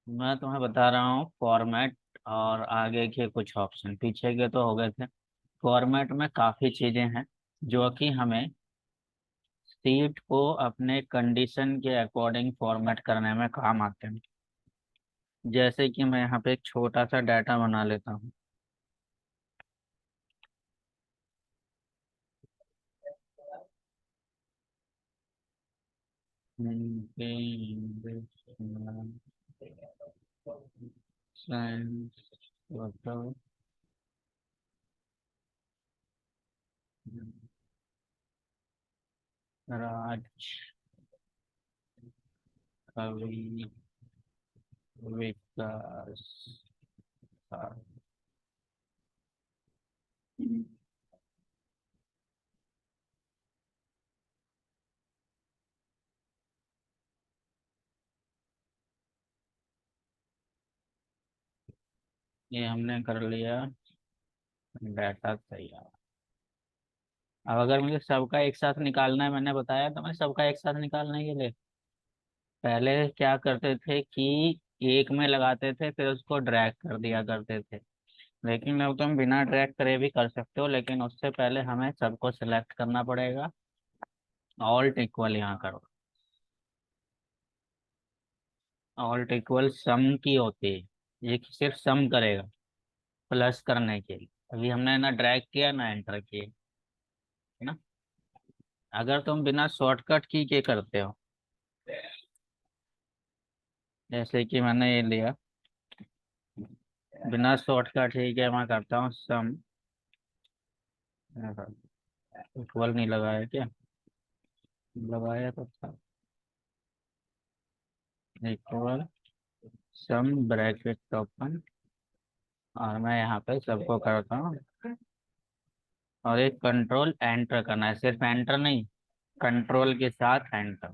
मैं तुम्हें बता रहा हूँ फॉर्मेट और आगे के कुछ ऑप्शन। पीछे के तो हो गए थे। फॉर्मेट में काफ़ी चीज़ें हैं जो कि हमें सीट को अपने कंडीशन के अकॉर्डिंग फॉर्मेट करने में काम आते हैं। जैसे कि मैं यहाँ पे एक छोटा सा डाटा बना लेता हूँ। साइंस, राज, कवि, विकास। ये हमने कर लिया डाटा तैयार। अब अगर मुझे सबका एक साथ निकालना है, मैंने बताया तो मैं सबका एक साथ निकालने के लिए पहले क्या करते थे कि एक में लगाते थे, फिर उसको ड्रैग कर दिया करते थे। लेकिन अब तुम बिना ड्रैग करे भी कर सकते हो, लेकिन उससे पहले हमें सबको सिलेक्ट करना पड़ेगा। ऑल्ट इक्वल यहाँ करो। ऑल्ट इक्वल सम की होती है, ये सिर्फ सम करेगा प्लस करने के लिए। अभी हमने ना ड्रैग किया ना एंटर किए, है ना। अगर तुम बिना शॉर्टकट की के करते हो, जैसे कि मैंने ये लिया बिना शॉर्टकट ही के, मैं करता हूँ सम। इक्वल नहीं लगाया क्या? लगाया तो था। इक्वल सम ब्रैकेट ओपन, और मैं यहाँ पे सबको करता हूँ। और एक कंट्रोल एंटर करना है, सिर्फ एंटर नहीं, कंट्रोल के साथ एंटर।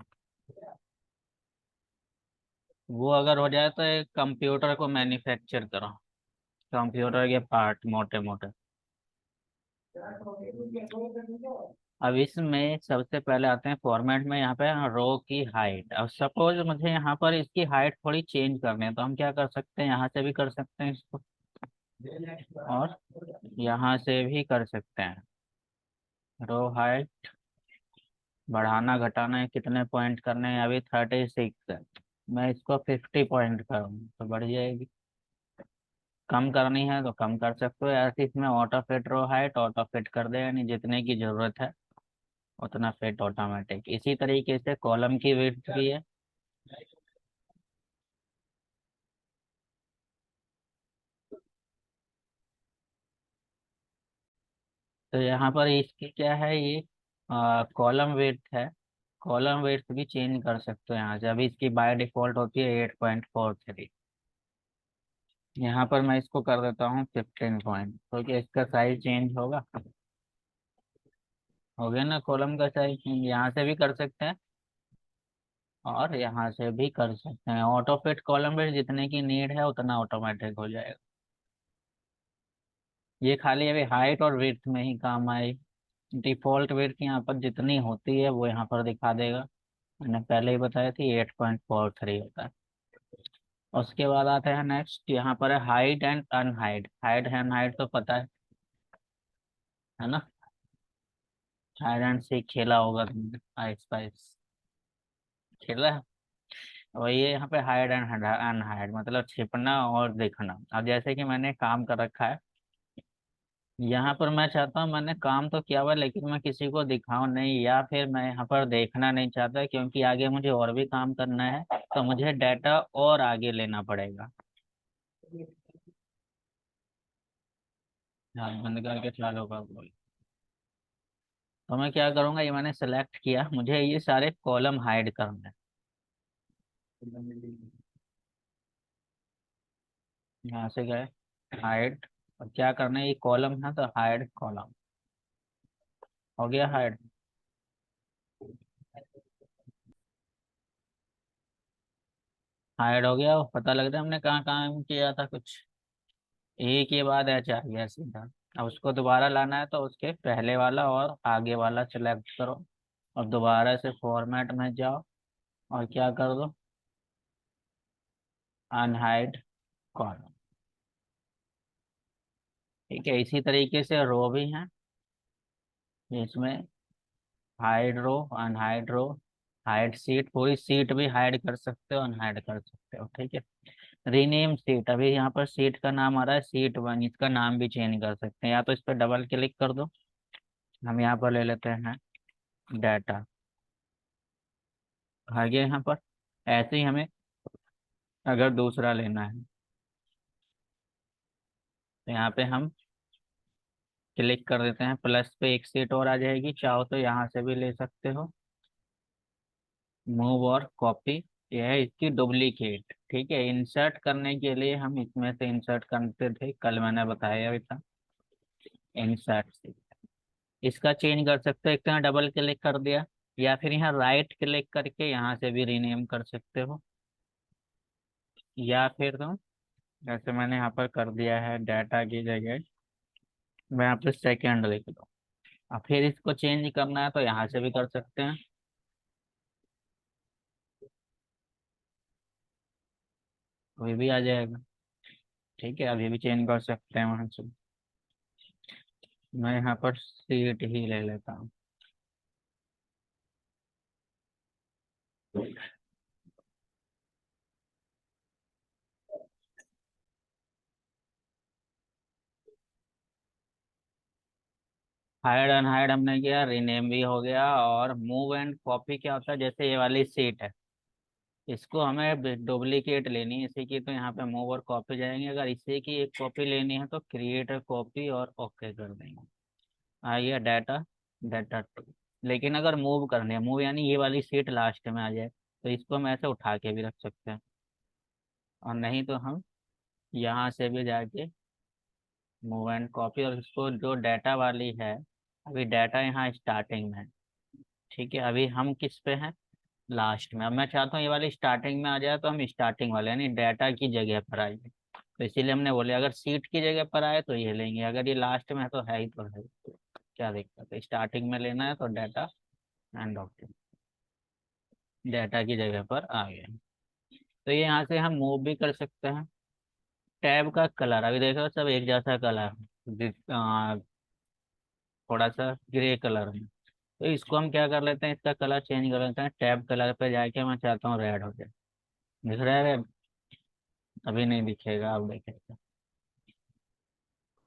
वो अगर हो जाए तो एक कंप्यूटर को मैन्युफैक्चर करो, कंप्यूटर के पार्ट मोटे मोटे। अब इसमें सबसे पहले आते हैं फॉर्मेट में, यहाँ पे रो की हाइट। अब सपोज मुझे यहाँ पर इसकी हाइट थोड़ी चेंज करनी है, तो हम क्या कर सकते हैं, यहाँ से भी कर सकते हैं इसको, और यहाँ से भी कर सकते हैं। रो हाइट बढ़ाना घटाना है, कितने पॉइंट करने हैं, अभी 36 है। मैं इसको 50 पॉइंट करूँ तो बढ़ जाएगी। कम करनी है तो कम कर सकते हो, ऐसे इसमें auto fit row height auto fit कर दे, यानी जितने की जरूरत है उतना फिट ऑटोमेटिक। इसी तरीके से कॉलम की विड्थ भी है। तो यहाँ पर इसकी क्या है, ये कॉलम विड्थ है। कॉलम विड्थ भी चेंज कर सकते हो यहाँ से। अभी इसकी बाय डिफॉल्ट होती है 8.43। यहाँ पर मैं इसको कर देता हूँ 15 पॉइंट, क्योंकि इसका साइज चेंज होगा। हो गया ना कॉलम का साइज चेंज। यहाँ से भी कर सकते हैं और यहाँ से भी कर सकते हैं। ऑटो फिट कॉलम विड्थ जितने की नीड है उतना ऑटोमेटिक हो जाएगा। ये खाली अभी हाइट और विड्थ में ही काम आए। डिफॉल्ट विड्थ यहाँ पर जितनी होती है वो यहाँ पर दिखा देगा। मैंने पहले ही बताया थी 8.43 होता है। उसके बाद आते हैं नेक्स्ट, यहाँ पर है hide and unhide. Hide and hide तो पता है ना। हाइड एंड सीख खेला होगा तुमने, आई स्पाइस खेला है। वही है यहाँ पे हाइड एंड अनहाइड, मतलब छिपना और दिखना। अब जैसे कि मैंने काम कर रखा है, यहाँ पर मैं चाहता हूँ, मैंने काम तो किया हुआ है लेकिन मैं किसी को दिखाऊं नहीं, या फिर मैं यहाँ पर देखना नहीं चाहता क्योंकि आगे मुझे और भी काम करना है, तो मुझे डाटा और आगे लेना पड़ेगा। हाँ, बंद करके चालू कर बोल। तो मैं क्या करूँगा, ये मैंने सेलेक्ट किया, मुझे ये सारे कॉलम हाइड करना है। यहाँ से गए हाइड, और क्या करना है, ये कॉलम है तो हाइड कॉलम। हो गया हाइड। हाइड हो गया, वो पता लग रहा है हमने कहाँ काम किया था कुछ। ए के बाद एच आ गया सीधा। अब उसको दोबारा लाना है तो उसके पहले वाला और आगे वाला सेलेक्ट करो, और दोबारा से फॉर्मेट में जाओ और क्या कर दो, अनहाइड कॉलम। ठीक है, इसी तरीके से रो भी हैं, इसमें हाइड रो, अनहाइड रो, हाइड सीट, पूरी सीट भी हाइड कर सकते हो, अनहाइड कर सकते हो। ठीक है, रीनेम सीट, अभी यहाँ पर सीट का नाम आ रहा है सीट वन, इसका नाम भी चेंज कर सकते हैं, या तो इस पर डबल क्लिक कर दो, हम यहाँ पर ले लेते हैं डाटा, आ गया यहाँ पर। ऐसे ही हमें अगर दूसरा लेना है तो यहाँ पे हम क्लिक कर देते हैं प्लस पे, एक सीट और आ जाएगी, चाहो तो यहाँ से भी ले सकते हो, मूव और कॉपी। यह है इसकी डुप्लीकेट। ठीक है, इंसर्ट करने के लिए हम इसमें से इंसर्ट करते थे, कल मैंने बताया भी था, इंसर्ट से इसका चेंज कर सकते हो, एक तो यहाँ डबल क्लिक कर दिया, या फिर यहाँ राइट क्लिक करके यहाँ से भी रीनेम कर सकते हो, या फिर तुम जैसे मैंने यहाँ पर कर दिया है डाटा की जगह मैं यहाँ पे सेकेंड लिख दो, और फिर इसको चेंज करना है तो यहाँ से भी कर सकते हैं, अभी भी आ जाएगा। ठीक है, अभी भी चेंज कर सकते हैं वहाँ से। मैं यहाँ पर सीट ही ले लेता हूँ। हाइड अनहाइड हमने किया, रीनेम भी हो गया, और मूव एंड कॉपी क्या होता है, जैसे ये वाली सीट है, इसको हमें डुप्लीकेट लेनी है इसी की, तो यहाँ पे मूव और कॉपी जाएंगे, अगर इसी की एक कॉपी लेनी है तो क्रिएट कॉपी और ओके कर देंगे, आइए डाटा, डाटा टू। लेकिन अगर मूव करनी है, मूव यानी ये वाली सीट लास्ट में आ जाए, तो इसको हम ऐसे उठा के भी रख सकते हैं, और नहीं तो हम यहाँ से भी जाके मूव एंड कॉपी, और इसको जो डाटा वाली है, अभी डाटा यहाँ स्टार्टिंग में है। ठीक है, अभी हम किस पे हैं, लास्ट में। अब मैं चाहता हूँ ये वाली स्टार्टिंग में आ जाए, तो हम स्टार्टिंग वाले यानी डाटा की जगह पर आएंगे, तो इसीलिए हमने बोले अगर सीट की जगह पर आए तो ये लेंगे, अगर ये लास्ट में है तो है ही, तो है ही। क्या दिक्कत है, स्टार्टिंग में लेना है तो डाटा एंड डॉक्यूमेंट, डाटा की जगह पर आ गए। तो ये यहाँ से हम मूव भी कर सकते हैं। टैब का कलर अभी देखो सब एक जैसा कलर है, थोड़ा सा ग्रे कलर में, तो इसको हम क्या कर लेते हैं, इसका कलर चेंज कर लेते हैं, टैब कलर पे जाके मैं चाहता हूँ रेड हो जाए, दिख रहा है रेड, अभी नहीं दिखेगा, अब देखेगा,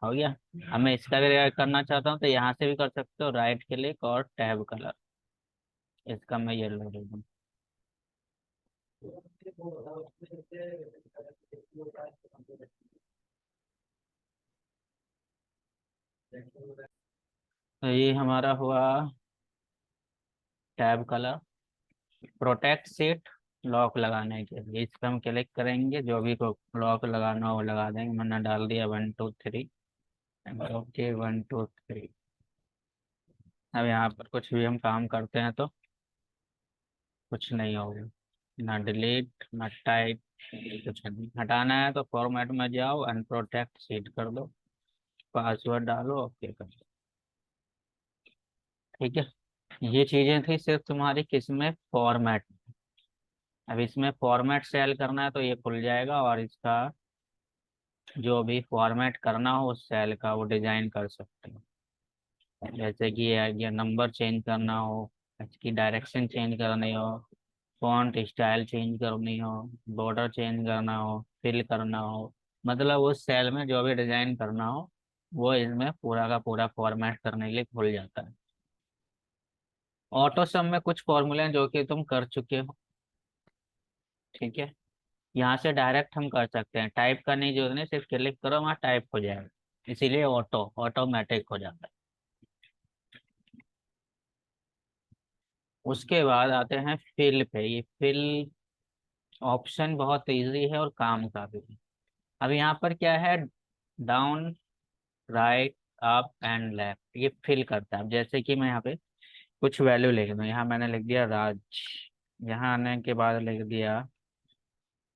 हो गया। अब मैं इसका भी रेड करना चाहता हूँ तो यहाँ से भी कर सकते हो, राइट क्लिक और टैब कलर, इसका मैं येलो दे दूँ। तो ये हमारा हुआ tab colour. Protect seat, lock लगाने के लिए इस पर हम क्लिक करेंगे, जो भी को लॉक लगाना हो वो लगा देंगे, मैंने डाल दिया 1 2 3, ओके 1 2 3। अब यहाँ पर कुछ भी हम काम करते हैं तो कुछ नहीं होगा, ना डिलीट ना टाइप, कुछ नहीं। हटाना है तो फॉर्मेट में जाओ, अनप्रोटेक्ट सीट कर दो, पासवर्ड डालो, ओके कर दो। ठीक है, ये चीजें थी सिर्फ तुम्हारी किसमें, फॉर्मेट। अब इसमें फॉर्मेट सेल करना है तो ये खुल जाएगा, और इसका जो भी फॉर्मेट करना हो उस सेल का वो डिजाइन कर सकते हो, जैसे कि ये नंबर चेंज करना हो, इसकी डायरेक्शन चेंज करनी हो, फॉन्ट स्टाइल चेंज करनी हो, बॉर्डर चेंज करना हो, फिल करना हो, मतलब उस सेल में जो भी डिजाइन करना हो वो इसमें पूरा का पूरा फॉर्मेट करने के लिए खुल जाता है। ऑटो सम में कुछ फॉर्मूले हैं जो कि तुम कर चुके हो। ठीक है, यहाँ से डायरेक्ट हम कर सकते हैं, टाइप करने की जरूरत नहीं, सिर्फ क्लिक करो वहाँ टाइप हो जाएगा, इसीलिए ऑटोमेटिक हो जाता है। उसके बाद आते हैं फिल पे, ये फिल ऑप्शन बहुत इजी है और काम का भी है। अब यहाँ पर क्या है, down, right, up and left, ये फिल करता है। अब जैसे कि मैं यहाँ पे कुछ वैल्यू लिख दूँ, यहाँ मैंने लिख दिया राज, यहाँ आने के बाद लिख दिया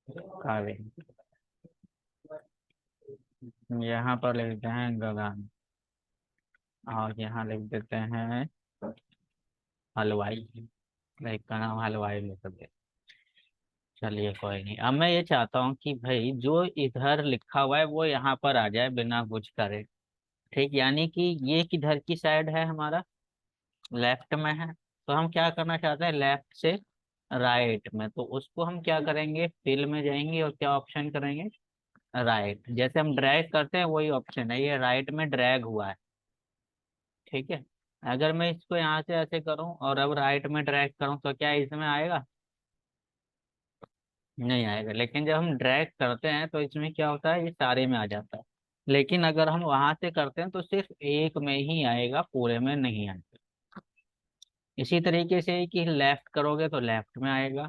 कावे, यहाँ पर लिख देते हैं गगन, और यहाँ लिख देते हैं हलवाई, एक का नाम हलवाई लिख दे। चलिए कोई नहीं, अब मैं ये चाहता हूँ कि भाई जो इधर लिखा हुआ है वो यहाँ पर आ जाए बिना कुछ करे। ठीक, यानी कि ये किधर की साइड है हमारा, लेफ्ट में है। तो हम क्या करना चाहते हैं, लेफ्ट से राइट में। तो उसको हम क्या करेंगे, फिल में जाएंगे और क्या ऑप्शन करेंगे, राइट। जैसे हम ड्रैग करते हैं वही ऑप्शन है, ये राइट में ड्रैग हुआ है। ठीक है। अगर मैं इसको यहाँ से ऐसे करूँ और अब राइट में ड्रैग करूँ तो क्या इसमें आएगा, नहीं आएगा। लेकिन जब हम ड्रैग करते हैं तो इसमें क्या होता है, ये सारे में आ जाता है। लेकिन अगर हम वहां से करते हैं तो सिर्फ एक में ही आएगा, पूरे में नहीं आएगा। इसी तरीके से कि लेफ्ट करोगे तो लेफ्ट में आएगा,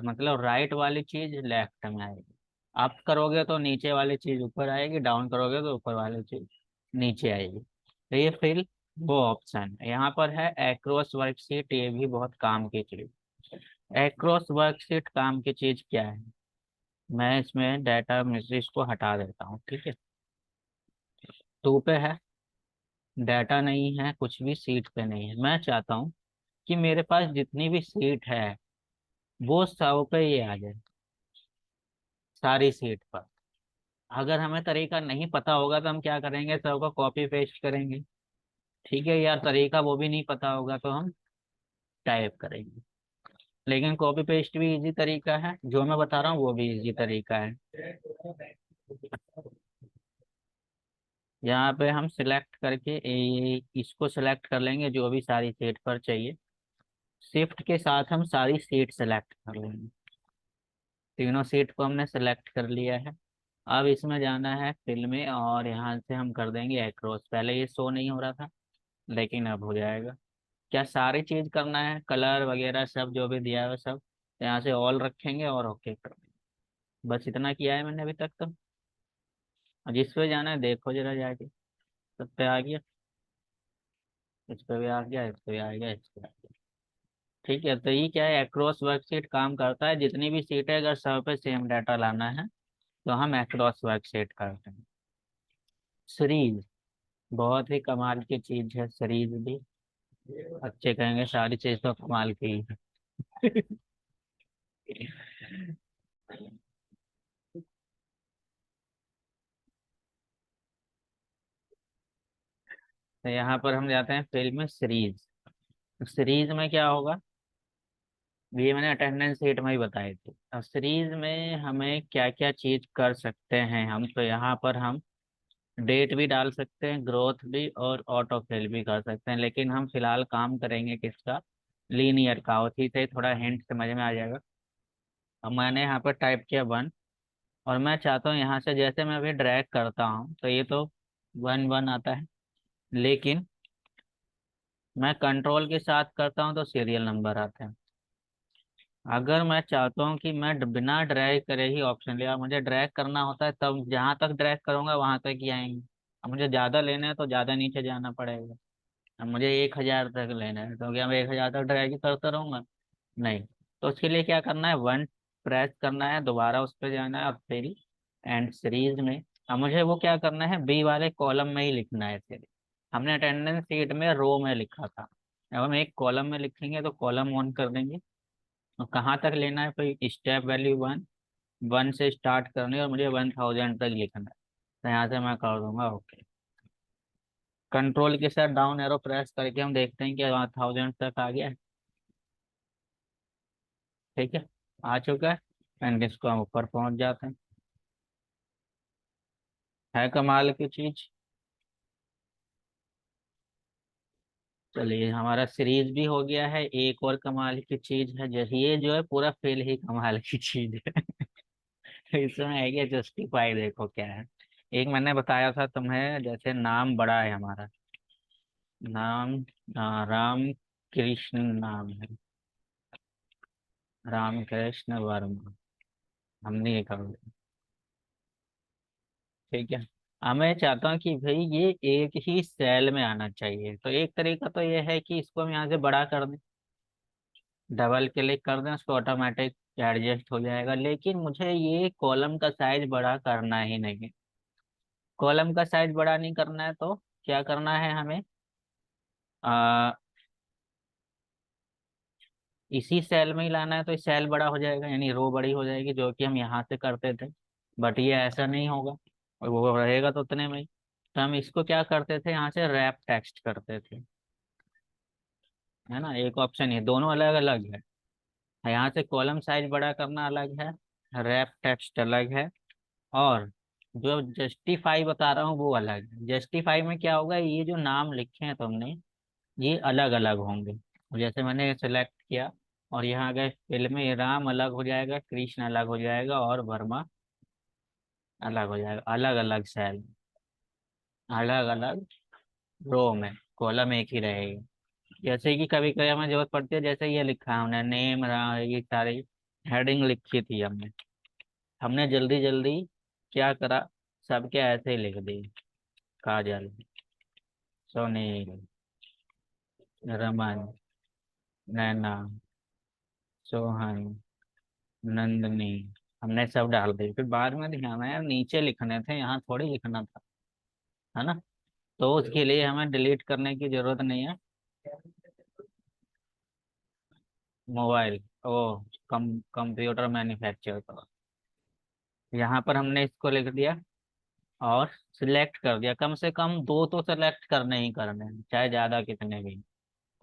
मतलब राइट वाली चीज लेफ्ट में आएगी। अप करोगे तो नीचे वाली चीज ऊपर आएगी, डाउन करोगे तो ऊपर वाली चीज नीचे आएगी। तो ये फिर वो ऑप्शन है यहाँ पर है एक्रॉस वर्कशीट, ये भी बहुत काम की चीज। एक्रॉस वर्कशीट काम की चीज क्या है, मैं इसमें डाटा मिस्ट्रीज को हटा देता हूँ। ठीक है, टू पे है, डाटा नहीं है कुछ भी, सीट पे नहीं है। मैं चाहता हूँ कि मेरे पास जितनी भी सीट है वो सब पे ये आ जाए, सारी सीट पर। अगर हमें तरीका नहीं पता होगा तो हम क्या करेंगे, सबको कॉपी पेस्ट करेंगे। ठीक है यार, तरीका वो भी नहीं पता होगा तो हम टाइप करेंगे। लेकिन कॉपी पेस्ट भी इजी तरीका है, जो मैं बता रहा हूँ वो भी इजी तरीका है। यहाँ पे हम सिलेक्ट करके इसको सिलेक्ट कर लेंगे जो भी सारी सीट पर चाहिए। शिफ्ट के साथ हम सारी सीट सेलेक्ट कर लेंगे। तीनों सीट को हमने सेलेक्ट कर लिया है। अब इसमें जाना है फिल में और यहाँ से हम कर देंगे एक्रॉस। पहले ये शो नहीं हो रहा था लेकिन अब हो जाएगा। क्या सारी चीज करना है, कलर वगैरह सब जो भी दिया है सब यहाँ से ऑल रखेंगे और ओके कर देंगे। बस इतना किया है मैंने अभी तक तो। और जिस पे जाना है देखो जरा जाके, सब पे आ गया, इस पे भी आ गया, इस पे भी आ गया, इस पे आ गया। ठीक है, तो ये क्या है, एक्रॉस वर्कशीट काम करता है। जितनी भी सीट है अगर सब पे सेम डाटा लाना है तो हम एक्रॉस वर्कशीट करते हैं। सीरीज बहुत ही कमाल की चीज है, सीरीज भी। अच्छे कहेंगे सारी चीज तो कमाल की ही है। तो यहाँ पर हम जाते हैं फिल्म सीरीज। सीरीज में क्या होगा, ये मैंने अटेंडेंस शीट में ही बताई थी। अब सीरीज में हमें क्या क्या चीज कर सकते हैं हम, तो यहाँ पर हम डेट भी डाल सकते हैं, ग्रोथ भी, और ऑटो फिल भी कर सकते हैं। लेकिन हम फिलहाल काम करेंगे किसका, लीनियर का। उसी से थोड़ा हिंट समझ में आ जाएगा। अब मैंने यहाँ पर टाइप किया 1, और मैं चाहता हूँ यहाँ से जैसे मैं अभी ड्रैग करता हूँ तो ये तो 1 1 आता है। लेकिन मैं कंट्रोल के साथ करता हूँ तो सीरियल नंबर आते हैं। अगर मैं चाहता हूँ कि मैं बिना ड्रैग करे ही ऑप्शन लिया, मुझे ड्रैग करना होता है तब जहां तक ड्रैग करूंगा वहां तक ही आएंगे। अब मुझे ज्यादा लेना है तो ज्यादा नीचे जाना पड़ेगा। अब मुझे 1,000 तक लेना है तो क्या मैं 1,000 तक ड्रैग ही करता रहूंगा, नहीं। तो उसके लिए क्या करना है, 1 प्रेस करना है, दोबारा उस पर जाना है और फिर एंड सीरीज में। अब मुझे वो क्या करना है, बी वाले कॉलम में ही लिखना है सीरीज। हमने अटेंडेंस शीट में रो में लिखा था, अब हम एक कॉलम में लिखेंगे तो कॉलम ऑन कर देंगे। और कहाँ तक लेना है, कोई स्टेप वैल्यू 1, 1 से स्टार्ट करनी है और मुझे 1,000 तक लिखना है। तो यहाँ से मैं कर दूंगा ओके। कंट्रोल के साथ डाउन एरो प्रेस करके हम देखते हैं कि 1,000 तक आ गया है। ठीक है, आ चुका है। एंड इसको हम ऊपर पहुंच जाते हैं। है कमाल की चीज। चलिए हमारा सीरीज भी हो गया है। एक और कमाल की चीज है, जैसे ये जो है पूरा फेल ही कमाल की चीज है। इसमें है कि जस्टिफाई, देखो क्या है। एक मैंने बताया था तुम्हें, जैसे नाम बड़ा है हमारा, नाम राम कृष्ण नाम है, राम कृष्ण वर्मा, हमने ये कर लिया। ठीक है। अब मैं चाहता हूँ कि भाई ये एक ही सेल में आना चाहिए। तो एक तरीका तो ये है कि इसको हम यहाँ से बड़ा कर दें, डबल क्लिक कर दें, उसको ऑटोमेटिक एडजस्ट हो जाएगा। लेकिन मुझे ये कॉलम का साइज बड़ा करना ही नहीं है। कॉलम का साइज बड़ा नहीं करना है तो क्या करना है हमें, इसी सेल में ही लाना है तो इस सेल बड़ा हो जाएगा, यानी रो बड़ी हो जाएगी, जो कि हम यहाँ से करते थे। बट ये ऐसा नहीं होगा, और वो रहेगा तो उतने में ही। तो हम इसको क्या करते थे, यहाँ से रैप टेक्स्ट करते थे, है ना। एक ऑप्शन, ये दोनों अलग अलग है। यहाँ से कॉलम साइज बड़ा करना अलग है, रैप टेक्स्ट अलग है, और जो जस्टिफाई बता रहा हूँ वो अलग है। जस्टिफाई में क्या होगा, ये जो नाम लिखे हैं तुमने, ये अलग अलग होंगे। जैसे मैंने सेलेक्ट किया, और यहाँ अगर फिल में राम अलग हो जाएगा, कृष्ण अलग हो जाएगा, और वर्मा अलग हो जाएगा, अलग अलग सेल, अलग अलग रो में। कॉलम एक ही रहेगी। जैसे कि कभी कभी हमें जरूरत पड़ती है, जैसे ये लिखा है हमने नेम, ये सारी हेडिंग लिखी थी हमने, हमने जल्दी जल्दी क्या करा, सबके ऐसे ही लिख दिए। काजल, सुनील, रमन, नैना, सोहन, नंदनी, हमने सब डाल दी। फिर बाद में ध्यान आया नीचे लिखने थे, यहाँ थोड़ी लिखना था, है ना। तो उसके लिए हमें डिलीट करने की जरूरत नहीं है। मोबाइल, ओ, कंप्यूटर मैन्युफैक्चर का, यहाँ पर हमने इसको लिख दिया, और सिलेक्ट कर दिया। कम से कम दो तो सिलेक्ट करने ही करने हैं, चाहे ज्यादा कितने भी।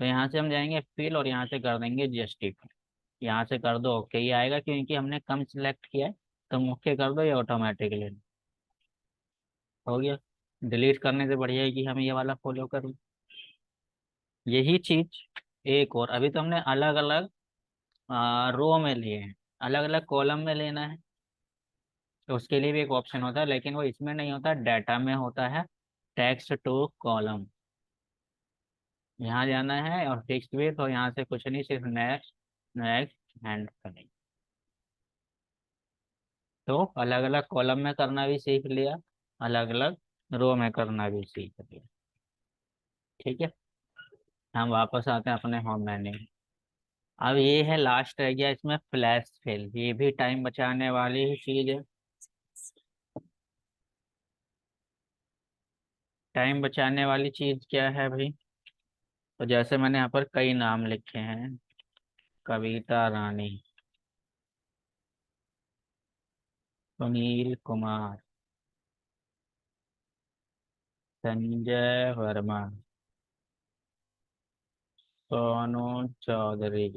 तो यहाँ से हम जाएंगे फिल, और यहाँ से कर देंगे जस्टिफाई। यहाँ से कर दो ओके, ये आएगा क्योंकि हमने कम सिलेक्ट किया है। तो ओके कर दो, ये ऑटोमेटिकली हो गया। डिलीट करने से बढ़िया है कि हम ये वाला फॉलो करें। यही चीज एक और, अभी तो हमने अलग अलग रो में लिए हैं, अलग अलग कॉलम में लेना है। तो उसके लिए भी एक ऑप्शन होता है, लेकिन वो इसमें नहीं होता, डाटा में होता है, टेक्स्ट टू कॉलम। यहाँ जाना है और फिक्स विथ, और यहाँ से कुछ नहीं, सिर्फ नेक्स्ट, नेक्स्ट एंड करेंगे। तो अलग अलग कॉलम में करना भी सीख लिया, अलग अलग रो में करना भी सीख लिया। ठीक है, हम वापस आते हैं अपने होम मेन्यू। अब ये है लास्ट रह गया इसमें, फ्लैश फिल। ये भी टाइम बचाने वाली ही चीज है। टाइम बचाने वाली चीज क्या है भाई, तो जैसे मैंने यहाँ पर कई नाम लिखे हैं, कविता रानी, सुनील कुमार, संजय वर्मा, सोनू चौधरी,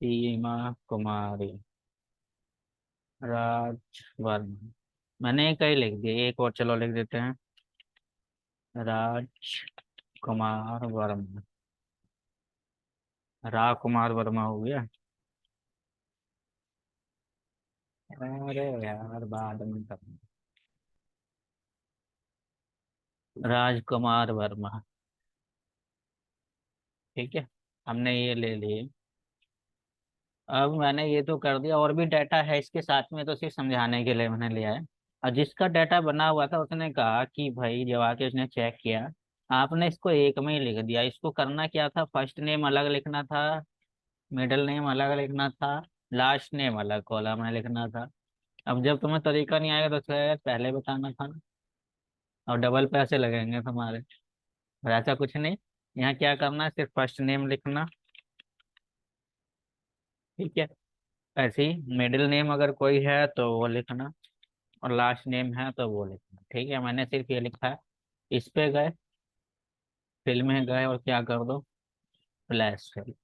सीमा कुमारी, राज वर्मा। मैंने कई लिख दिए, एक और चलो लिख देते हैं, राज कुमार वर्मा। रा कुमार वर्मा हो गया। अरे यार, बाद में करना। राजकुमार वर्मा। ठीक है, हमने ये ले लिए। अब मैंने ये तो कर दिया, और भी डाटा है इसके साथ में, तो सिर्फ समझाने के लिए मैंने लिया है। और जिसका डाटा बना हुआ था उसने कहा कि भाई, जब आके उसने चेक किया, आपने इसको एक में ही लिख दिया। इसको करना क्या था, फर्स्ट नेम अलग लिखना था, मिडिल नेम अलग लिखना था, लास्ट नेम अलग कॉलम में लिखना था। अब जब तुम्हें तरीका नहीं आएगा तो शायद पहले बताना था ना, और डबल पैसे लगेंगे तुम्हारे। और ऐसा कुछ नहीं, यहाँ क्या करना है, सिर्फ फर्स्ट नेम लिखना। ठीक है, ऐसे ही मिडिल नेम अगर कोई है तो वो लिखना, और लास्ट नेम है तो वो लिखना। ठीक है, मैंने सिर्फ ये लिखा है। इस पे गए, फिल में गए, और क्या कर दो, फ्लैश फिल।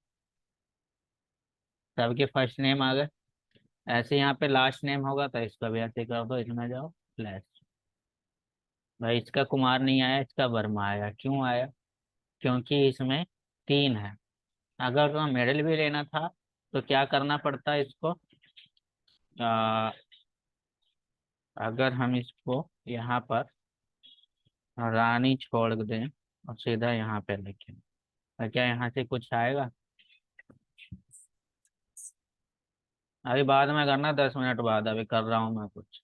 सबके फर्स्ट नेम आ गए। ऐसे यहाँ पे लास्ट नेम होगा तो इसका भी ऐसे कर दो, इसमें जाओ फ्लैश। भाई इसका कुमार नहीं आया, इसका वर्मा आया। क्यों आया, क्योंकि इसमें तीन है। अगर तो मिडिल भी लेना था तो क्या करना पड़ता है इसको, आ, अगर हम इसको यहाँ पर रानी छोड़ दें, और सीधा यहाँ पे लिखें, तो क्या यहाँ से कुछ आएगा। अभी बाद में करना, 10 मिनट बाद, अभी कर रहा हूँ मैं कुछ।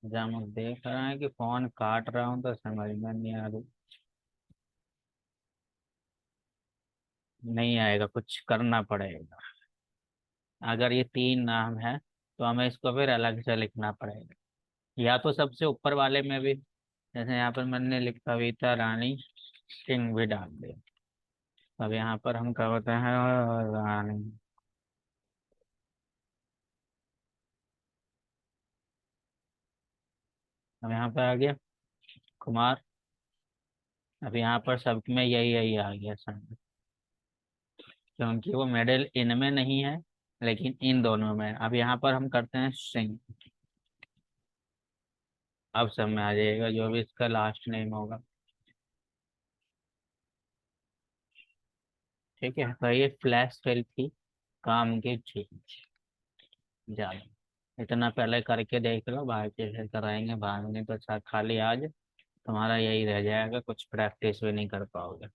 जब हम देख रहे हैं कि फोन काट रहा हूँ तो समझ में नहीं आ रही, नहीं आएगा, कुछ करना पड़ेगा। अगर ये तीन नाम है तो हमें इसको फिर अलग से लिखना पड़ेगा, या तो सबसे ऊपर वाले में भी, जैसे यहाँ पर मैंने लिखा कविता रानी सिंह भी डाल दिया। अब यहाँ पर हम कविता है रानी। अब यहाँ पर आ गया कुमार। अब यहाँ पर सब में यही यही आ गया सब, क्योंकि वो मेडल इनमें नहीं है लेकिन इन दोनों में है। अब यहाँ पर हम करते हैं सिंह। अब सब में आ जाएगा जो भी इसका लास्ट नेम होगा। ठीक है, तो ये फ्लैश सेल थी, काम की चीज ज्यादा। इतना पहले करके देख लो, बाकी फिर कराएंगे बाद में, तो खाली आज तुम्हारा यही रह जाएगा, कुछ प्रैक्टिस भी नहीं कर पाओगे।